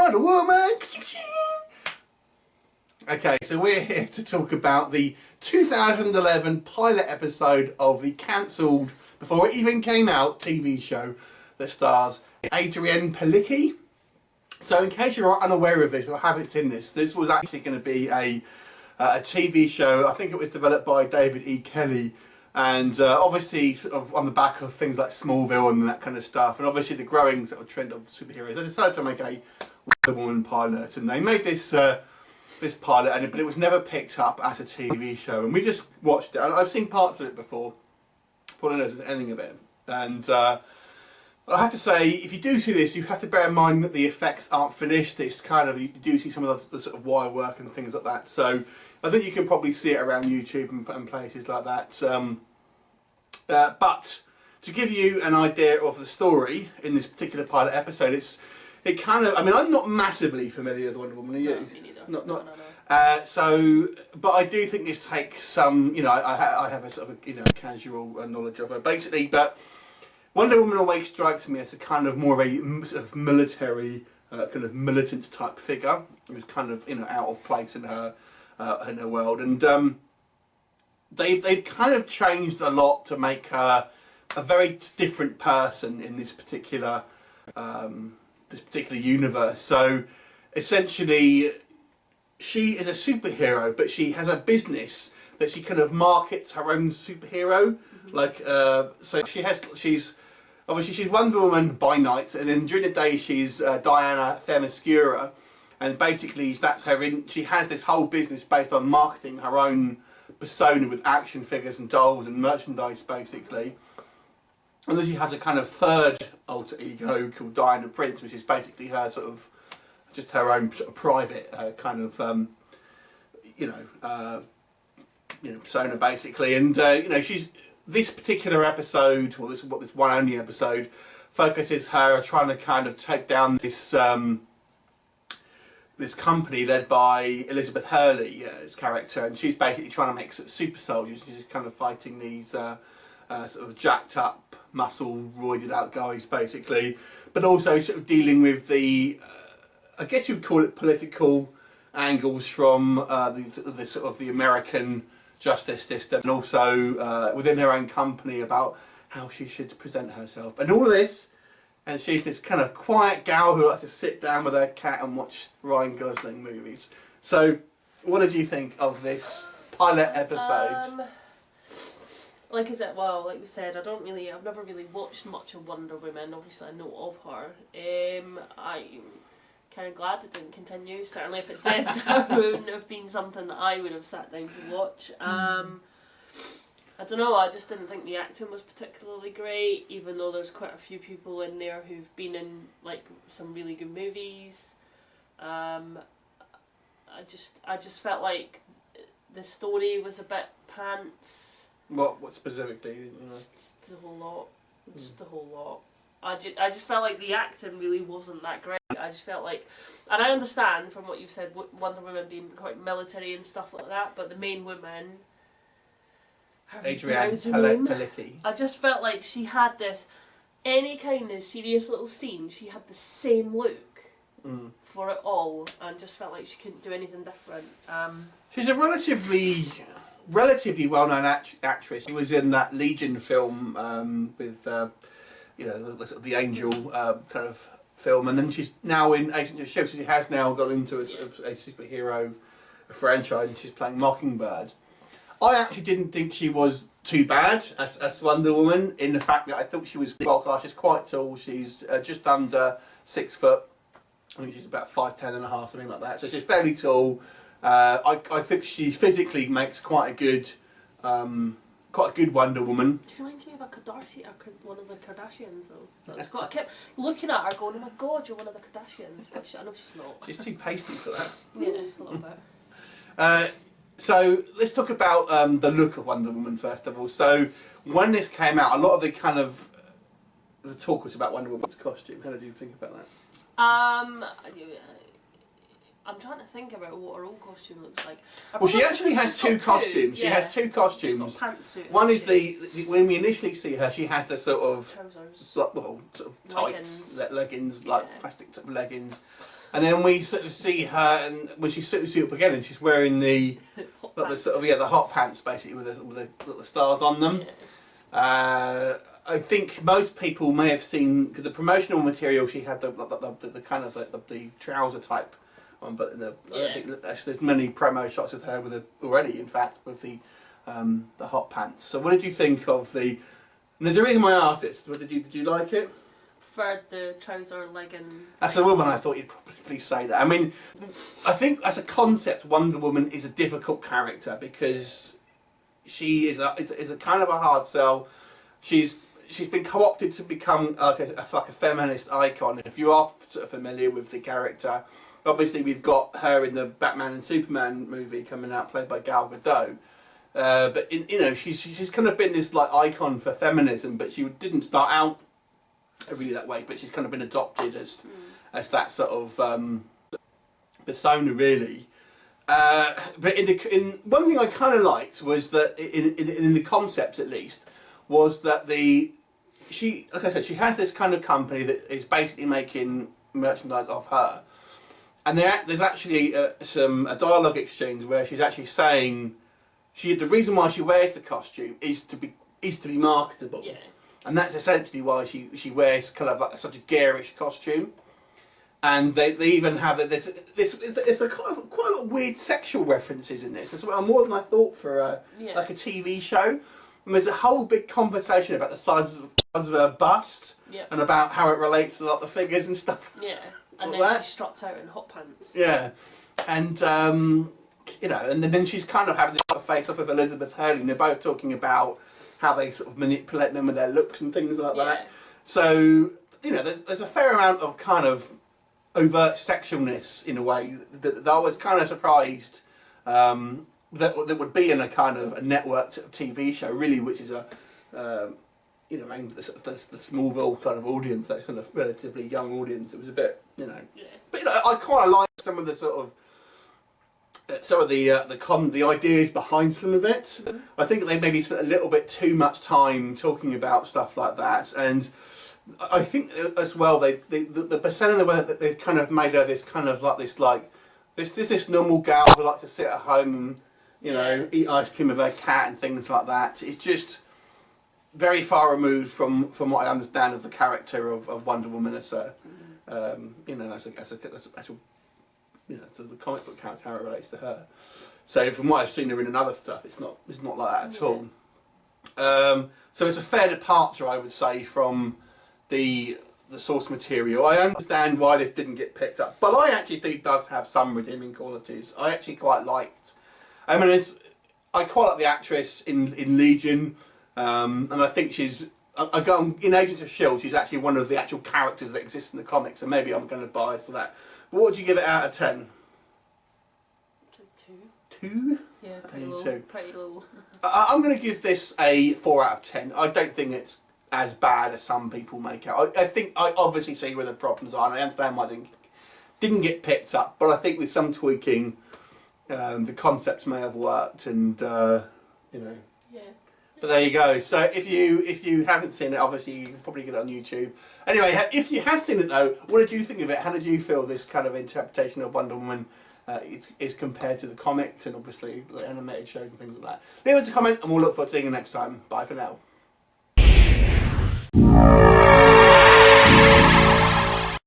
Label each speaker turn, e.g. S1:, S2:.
S1: Wonder Woman. Okay, so we're here to talk about the 2011 pilot episode of the cancelled, before it even came out, TV show that stars Adrianne Palicki. So in case you're unaware of this or haven't seen this, this was actually going to be a TV show. I think it was developed by David E. Kelly, and obviously sort of on the back of things like Smallville and that kind of stuff, and obviously the growing sort of trend of superheroes, they decided to make a Wonder Woman pilot, and they made this this pilot, but it was never picked up as a TV show, and we just watched it. I've seen parts of it before, probably don't know anything of it, and I have to say, if you do see this, you have to bear in mind that the effects aren't finished. It's kind of, you do see some of the sort of wire work and things like that, so I think you can probably see it around YouTube and places like that. But to give you an idea of the story in this particular pilot episode, it kind of, I mean, I'm not massively familiar with Wonder Woman, are you?
S2: No, me neither.
S1: No.
S2: No.
S1: But I do think this takes some, you know, I have a sort of, you know, casual knowledge of her, basically, but Wonder Woman always strikes me as a kind of more of a sort of military, kind of militant type figure, who's kind of, you know, out of place in her world, and they've kind of changed a lot to make her a very different person in this particular universe. So essentially, she is a superhero, but she has a business that she kind of markets her own superhero. Like, so she's Wonder Woman by night, and then during the day she's Diana Themyscira, and basically that's her. She has this whole business based on marketing her own persona with action figures and dolls and merchandise, basically. And then she has a kind of third alter ego called Diana Prince, which is basically her sort of just her own sort of private kind of persona, basically. And you know, she's, this particular episode, or this one only episode, focuses her trying to kind of take down this this company led by Elizabeth Hurley's character, and she's basically trying to make super soldiers. She's kind of fighting these sort of jacked up, muscle roided out guys, basically, but also sort of dealing with the I guess you'd call it political angles from the sort of the American justice system, and also within her own company about how she should present herself, and all of this. And she's this kind of quiet gal who likes to sit down with her cat and watch Ryan Gosling movies. So, what did you think of this pilot episode?
S2: Like I said, well, like we said, I've never really watched much of Wonder Woman. Obviously, I know of her. I'm kind of glad it didn't continue. Certainly, if it did, it wouldn't have been something that I would have sat down to watch. I don't know, I just didn't think the acting was particularly great, even though there's quite a few people in there who've been in like some really good movies. I just felt like the story was a bit pants.
S1: What specifically? You know?
S2: Just a whole lot. Just a whole lot. I just felt like the acting really wasn't that great. I just felt like, and I understand from what you've said, Wonder Woman being quite military and stuff like that, but the main woman,
S1: Adrianne Palicki.
S2: I just felt like she had this, any kind of serious little scene, she had the same look for it all, and just felt like she couldn't do anything different.
S1: She's a relatively well-known actress. She was in that Legion film with you know, the Angel kind of film, and then she's now in Agent of S.H.I.E.L.D. So she has now got into a sort of a superhero franchise, and she's playing Mockingbird. I actually didn't think she was too bad as Wonder Woman, in the fact that I thought she was well cast. She's quite tall. She's just under 6 foot. I think she's about 5'10 and a half, something like that. So she's fairly tall. I think she physically makes quite a good Wonder Woman.
S2: She reminds me of one of the Kardashians, though. I kept looking at her, going, "Oh my God, you're one of the Kardashians." But I know she's not.
S1: She's too pasty for that.
S2: Yeah, a little bit.
S1: So let's talk about the look of Wonder Woman first of all. So when this came out, a lot of the kind of the talk was about Wonder Woman's costume. How did you think about that?
S2: I'm trying to think about what her own costume looks like.
S1: Well, she actually has two costumes. She has two costumes.
S2: She's got a pantsuit.
S1: One is the when we initially see her, she has the sort of
S2: trousers,
S1: well, sort of tights, leggings, like plastic leggings. And then we sort of see her, and when she suits up again, and she's wearing the the hot pants basically with the stars on them.
S2: Yeah.
S1: I think most people may have seen, because the promotional material, she had the kind of the trouser type on, but I don't think that there's many promo shots of her already, in fact, with the hot pants. So what did you think of the? And there's a reason why I asked this. Did you like it?
S2: For the trouser legging.
S1: As a woman, I thought you'd probably say that. I mean, I think as a concept, Wonder Woman is a difficult character because she is a kind of a hard sell. She's been co-opted to become like a feminist icon. If you are sort of familiar with the character, obviously we've got her in the Batman and Superman movie coming out, played by Gal Gadot. But she's kind of been this like icon for feminism, but she didn't start out really that way. But she's kind of been adopted as that sort of persona, really. But in one thing I kind of liked was that in the concepts at least was that like I said, she has this kind of company that is basically making merchandise of her, and there's actually a dialogue exchange where she's actually saying the reason why she wears the costume is to be marketable, and that's essentially why she wears kind of like such a garish costume. And they even have there's a kind of quite a lot of weird sexual references in this as well, more than I thought for like a TV show. And there's a whole big conversation about the size of her bust and about how it relates to like the figures and stuff.
S2: Yeah, and then she struts out in hot pants.
S1: Yeah, and and then she's kind of having this sort of face off with Elizabeth Hurley, and they're both talking about how they sort of manipulate them with their looks and things like that. So there's a fair amount of kind of overt sexualness in a way that I was kind of surprised that would be in a kind of a networked TV show, really, which is aimed at the Smallville kind of audience, that kind of relatively young audience. It was a bit, but I quite like some of the sort of the ideas behind some of it. Mm-hmm. I think they maybe spent a little bit too much time talking about stuff like that, and I think as well the percent of the way that they've kind of made her this kind of like this normal gal who likes to sit at home and eat ice cream with her cat and things like that. It's just very far removed from what I understand of the character of Wonder Woman as a to the comic book character, how it relates to her. So from what I've seen her in other stuff, it's not like that at all. So it's a fair departure, I would say, from the source material. I understand why this didn't get picked up, but I actually think it does have some redeeming qualities. I actually quite liked. I mean, I quite like the actress in Legion, and I think she's. In Agents of S.H.I.E.L.D., she's actually one of the actual characters that exist in the comics, so maybe I'm going to bias to that. But what would you give it out of 10?
S2: 2.
S1: 2?
S2: Yeah, pretty low. 2. Pretty low.
S1: I'm going to give this a 4 out of 10. I don't think it's as bad as some people make out. I think I obviously see where the problems are, and I understand why it didn't get picked up. But I think with some tweaking, the concepts may have worked, and
S2: Yeah.
S1: But there you go. So if you haven't seen it, obviously you can probably get it on YouTube. Anyway, if you have seen it though, what did you think of it? How did you feel this kind of interpretation of Wonder Woman is compared to the comics and obviously the animated shows and things like that? Leave us a comment and we'll look forward to seeing you next time. Bye for now.